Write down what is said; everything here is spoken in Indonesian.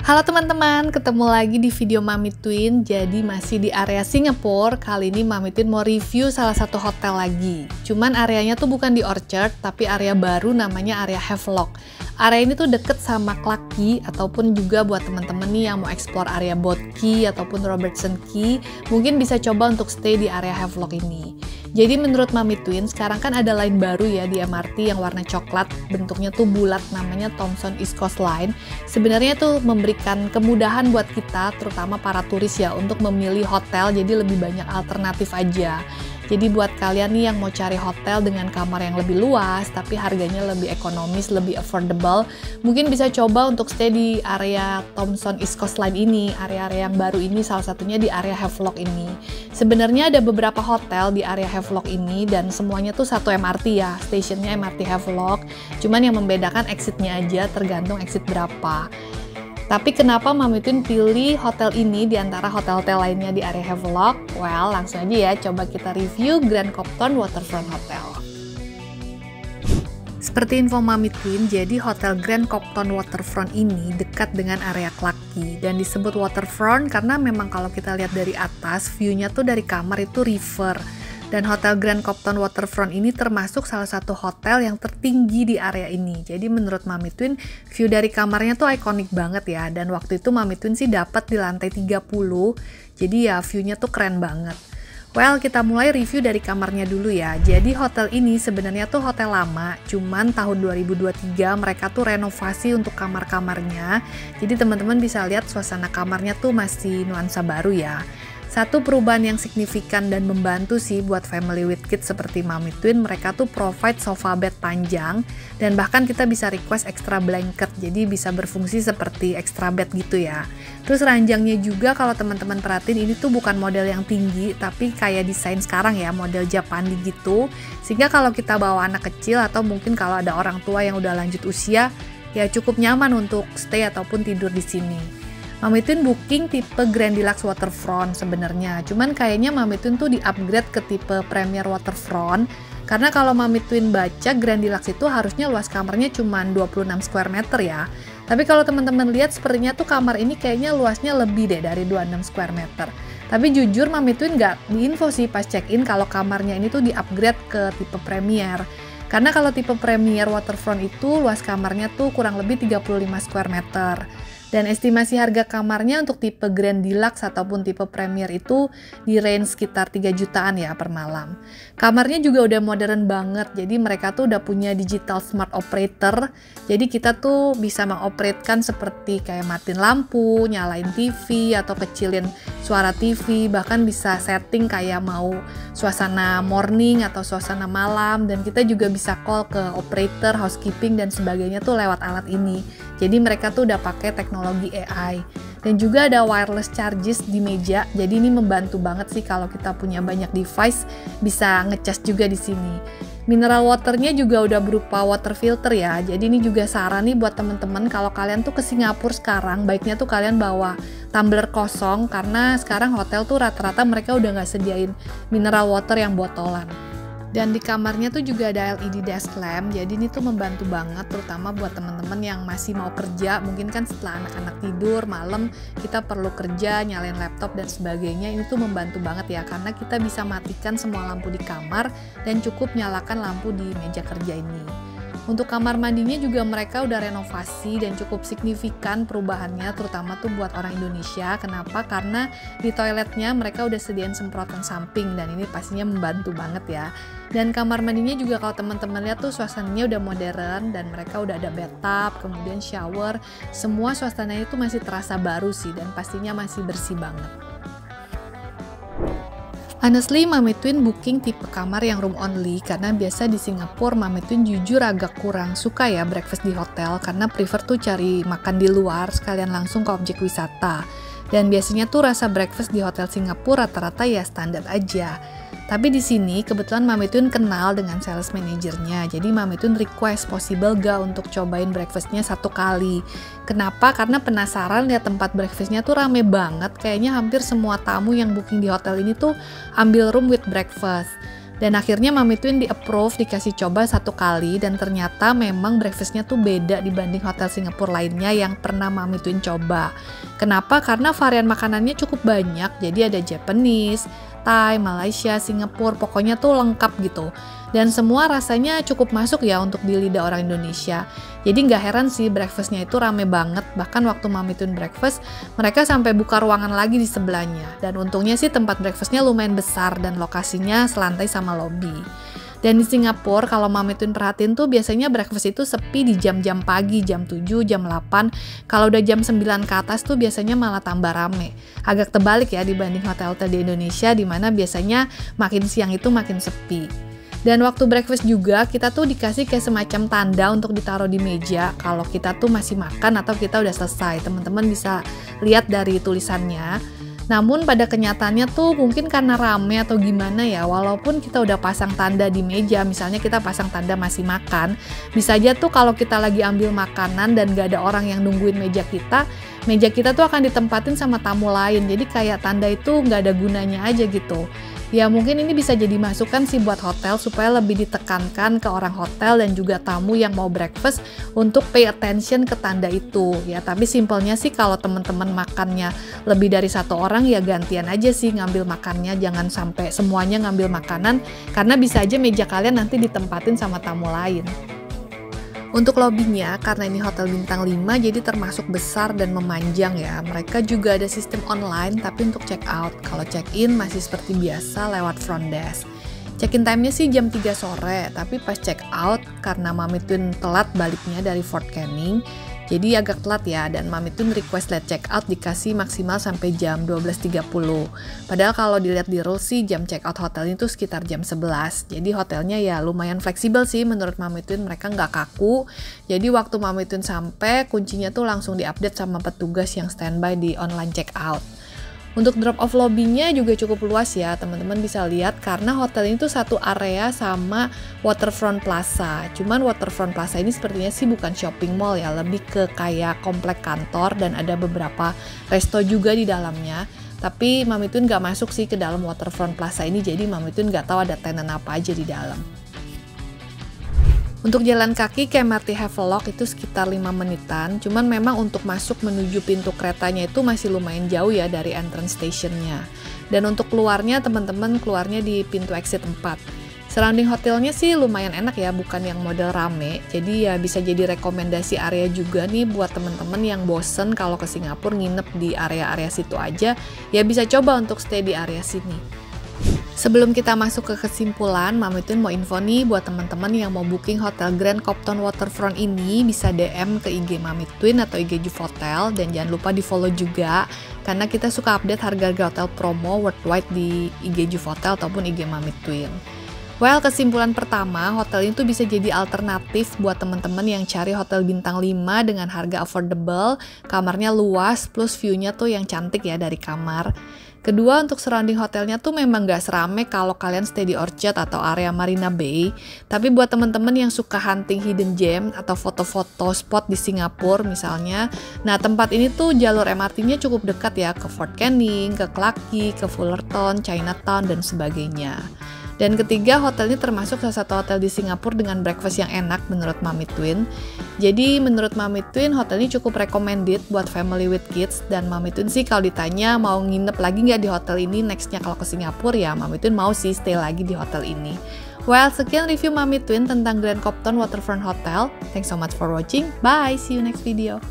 Halo teman-teman, ketemu lagi di video Mami Twin. Jadi masih di area Singapura. Kali ini Mami Twin mau review salah satu hotel lagi. Cuman areanya tuh bukan di Orchard, tapi area baru namanya area Havelock. Area ini tuh deket sama Clarke Quay, ataupun juga buat teman-teman nih yang mau explore area Boat Quay ataupun Robertson Quay, mungkin bisa coba untuk stay di area Havelock ini. Jadi menurut Mami Twin, sekarang kan ada line baru ya di MRT yang warna coklat, bentuknya tuh bulat, namanya Thomson East Coast Line. Sebenarnya tuh memberikan kemudahan buat kita, terutama para turis ya, untuk memilih hotel, jadi lebih banyak alternatif aja. Jadi buat kalian nih yang mau cari hotel dengan kamar yang lebih luas, tapi harganya lebih ekonomis, lebih affordable, mungkin bisa coba untuk stay di area Thomson East Coast Line ini, area-area yang baru ini, salah satunya di area Havelock ini. Sebenarnya ada beberapa hotel di area Havelock ini, dan semuanya tuh satu MRT ya, stationnya MRT Havelock, cuman yang membedakan exitnya aja, tergantung exit berapa. Tapi kenapa Mami Twin pilih hotel ini di antara hotel-hotel lainnya di area Havelock? Well, langsung aja ya, coba kita review Grand Copthorne Waterfront Hotel. Seperti info Mami Twin, jadi hotel Grand Copthorne Waterfront ini dekat dengan area Clarke Quay dan disebut waterfront karena memang kalau kita lihat dari atas, view-nya tuh dari kamar itu river. Dan Hotel Grand Copthorne Waterfront ini termasuk salah satu hotel yang tertinggi di area ini. Jadi menurut Mami Twin, view dari kamarnya tuh ikonik banget ya. Dan waktu itu Mami Twin sih dapat di lantai 30. Jadi ya view-nya tuh keren banget. Well, kita mulai review dari kamarnya dulu ya. Jadi hotel ini sebenarnya tuh hotel lama, cuman tahun 2023 mereka tuh renovasi untuk kamar-kamarnya. Jadi teman-teman bisa lihat suasana kamarnya tuh masih nuansa baru ya. Satu perubahan yang signifikan dan membantu sih buat family with kids seperti Mami Twin, mereka tuh provide sofa bed panjang dan bahkan kita bisa request extra blanket, jadi bisa berfungsi seperti extra bed gitu ya. Terus ranjangnya juga kalau teman-teman perhatiin ini tuh bukan model yang tinggi, tapi kayak desain sekarang ya, model Japandi gitu. Sehingga kalau kita bawa anak kecil atau mungkin kalau ada orang tua yang udah lanjut usia, ya cukup nyaman untuk stay ataupun tidur di sini. Mami Twin booking tipe Grand Deluxe Waterfront sebenarnya, cuman kayaknya Mami Twin tuh di-upgrade ke tipe Premier Waterfront, karena kalau Mami Twin baca Grand Deluxe itu harusnya luas kamarnya cuma 26 square meter ya. Tapi kalau teman-teman lihat sepertinya tuh kamar ini kayaknya luasnya lebih deh dari 26 square meter. Tapi jujur Mami Twin nggak diinfo sih pas check-in kalau kamarnya ini tuh di-upgrade ke tipe Premier. Karena kalau tipe Premier Waterfront itu luas kamarnya tuh kurang lebih 35 square meter. Dan estimasi harga kamarnya untuk tipe Grand Deluxe ataupun tipe Premier itu di range sekitar 3 jutaan ya per malam. Kamarnya juga udah modern banget, jadi mereka tuh udah punya digital smart operator. Jadi kita tuh bisa mengoperasikan seperti kayak matiin lampu, nyalain TV, atau kecilin suara TV, bahkan bisa setting kayak mau suasana morning atau suasana malam, dan kita juga bisa call ke operator, housekeeping, dan sebagainya tuh lewat alat ini. Jadi mereka tuh udah pakai teknologi AI. Dan juga ada wireless charges di meja. Jadi ini membantu banget sih kalau kita punya banyak device, bisa ngecas juga di sini. Mineral waternya juga udah berupa water filter ya. Jadi ini juga saran nih buat temen-temen kalau kalian tuh ke Singapura sekarang, baiknya tuh kalian bawa tumbler kosong, karena sekarang hotel tuh rata-rata mereka udah nggak sediain mineral water yang botolan. Dan di kamarnya tuh juga ada LED desk lamp, jadi ini tuh membantu banget terutama buat teman-teman yang masih mau kerja, mungkin kan setelah anak-anak tidur malam kita perlu kerja, nyalain laptop dan sebagainya. Ini tuh membantu banget ya, karena kita bisa matikan semua lampu di kamar dan cukup nyalakan lampu di meja kerja ini. Untuk kamar mandinya juga mereka udah renovasi dan cukup signifikan perubahannya, terutama tuh buat orang Indonesia. Kenapa? Karena di toiletnya mereka udah sediain semprotan samping dan ini pastinya membantu banget ya. Dan kamar mandinya juga kalau teman-teman lihat tuh suasananya udah modern dan mereka udah ada bathtub, kemudian shower. Semua suasananya itu masih terasa baru sih dan pastinya masih bersih banget. Honestly, Mami Twin booking tipe kamar yang room only karena biasa di Singapura Mami Twin jujur agak kurang suka ya breakfast di hotel karena prefer tuh cari makan di luar sekalian langsung ke objek wisata. Dan biasanya tuh rasa breakfast di hotel Singapura rata-rata ya standar aja. Tapi di sini kebetulan Mami Twin kenal dengan sales manajernya, jadi Mami Twin request possible gak untuk cobain breakfastnya satu kali. Kenapa? Karena penasaran lihat tempat breakfastnya tuh rame banget, kayaknya hampir semua tamu yang booking di hotel ini tuh ambil room with breakfast. Dan akhirnya Mami Twin di-approve, dikasih coba 1 kali, dan ternyata memang breakfastnya tuh beda dibanding hotel Singapura lainnya yang pernah Mami Twin coba. Kenapa? Karena varian makanannya cukup banyak, jadi ada Japanese, Thai, Malaysia, Singapura, pokoknya tuh lengkap gitu. Dan semua rasanya cukup masuk ya untuk di lidah orang Indonesia. Jadi nggak heran sih breakfastnya itu rame banget, bahkan waktu Mami Twin breakfast, mereka sampai buka ruangan lagi di sebelahnya. Dan untungnya sih tempat breakfastnya lumayan besar dan lokasinya selantai sama lobby. Dan di Singapura, kalau Mami Twin perhatiin tuh biasanya breakfast itu sepi di jam-jam pagi, jam 7, jam 8. Kalau udah jam 9 ke atas tuh biasanya malah tambah rame. Agak terbalik ya dibanding hotel-hotel di Indonesia, di mana biasanya makin siang itu makin sepi. Dan waktu breakfast juga kita tuh dikasih kayak semacam tanda untuk ditaruh di meja kalau kita tuh masih makan atau kita udah selesai. Teman-teman bisa lihat dari tulisannya. Namun pada kenyataannya tuh mungkin karena rame atau gimana ya, walaupun kita udah pasang tanda di meja, misalnya kita pasang tanda masih makan, bisa aja tuh kalau kita lagi ambil makanan dan gak ada orang yang nungguin meja kita tuh akan ditempatin sama tamu lain. Jadi kayak tanda itu gak ada gunanya aja gitu. Ya mungkin ini bisa jadi masukan sih buat hotel supaya lebih ditekankan ke orang hotel dan juga tamu yang mau breakfast untuk pay attention ke tanda itu. Ya tapi simpelnya sih kalau teman-teman makannya lebih dari 1 orang ya gantian aja sih ngambil makannya, jangan sampai semuanya ngambil makanan karena bisa aja meja kalian nanti ditempatin sama tamu lain. Untuk lobbynya, karena ini hotel bintang 5 jadi termasuk besar dan memanjang ya. Mereka juga ada sistem online, tapi untuk check out. Kalau check in masih seperti biasa lewat front desk. Check-in time-nya sih jam 3 sore, tapi pas check out karena Mami Twin telat baliknya dari Fort Canning, jadi agak telat ya, dan Mami Twin request late check out dikasih maksimal sampai jam 12.30. Padahal kalau dilihat di rules sih jam check out hotel itu sekitar jam 11. Jadi hotelnya ya lumayan fleksibel sih menurut Mami Twin, mereka nggak kaku. Jadi waktu Mami Twin sampai, kuncinya tuh langsung diupdate sama petugas yang standby di online check out. Untuk drop off lobby-nya juga cukup luas ya, teman-teman bisa lihat karena hotel ini tuh satu area sama Waterfront Plaza. Cuman Waterfront Plaza ini sepertinya sih bukan shopping mall ya, lebih ke kayak komplek kantor dan ada beberapa resto juga di dalamnya. Tapi Mami Twin nggak masuk sih ke dalam Waterfront Plaza ini, jadi Mami Twin nggak tahu ada tenan apa aja di dalam. Untuk jalan kaki ke MRT Havelock itu sekitar 5 menitan, cuman memang untuk masuk menuju pintu keretanya itu masih lumayan jauh ya dari entrance stationnya. Dan untuk keluarnya, teman-teman keluarnya di pintu exit 4. Surrounding hotelnya sih lumayan enak ya, bukan yang model rame, jadi ya bisa jadi rekomendasi area juga nih buat teman-teman yang bosen kalau ke Singapura nginep di area-area situ aja, ya bisa coba untuk stay di area sini. Sebelum kita masuk ke kesimpulan, Mami Twin mau info nih buat teman-teman yang mau booking Hotel Grand Copthorne Waterfront ini bisa DM ke IG Mami Twin atau IG Juve Hotel, dan jangan lupa di follow juga karena kita suka update harga-harga hotel promo worldwide di IG Juve Hotel ataupun IG Mami Twin. Well, kesimpulan pertama, hotel itu bisa jadi alternatif buat teman-teman yang cari hotel bintang 5 dengan harga affordable, kamarnya luas, plus view-nya tuh yang cantik ya dari kamar. Kedua, untuk surrounding hotelnya tuh memang gak serame kalau kalian stay di Orchard atau area Marina Bay. Tapi buat teman-teman yang suka hunting hidden gem atau foto-foto spot di Singapura misalnya, nah tempat ini tuh jalur MRT-nya cukup dekat ya ke Fort Canning, ke Clarke Quay, ke Fullerton, Chinatown, dan sebagainya. Dan ketiga, hotel ini termasuk salah satu hotel di Singapura dengan breakfast yang enak menurut Mami Twin. Jadi menurut Mami Twin, hotel ini cukup recommended buat family with kids. Dan Mami Twin sih kalau ditanya mau nginep lagi nggak di hotel ini nextnya kalau ke Singapura, ya Mami Twin mau sih stay lagi di hotel ini. Well, sekian review Mami Twin tentang Grand Copthorne Waterfront Hotel. Thanks so much for watching. Bye, see you next video.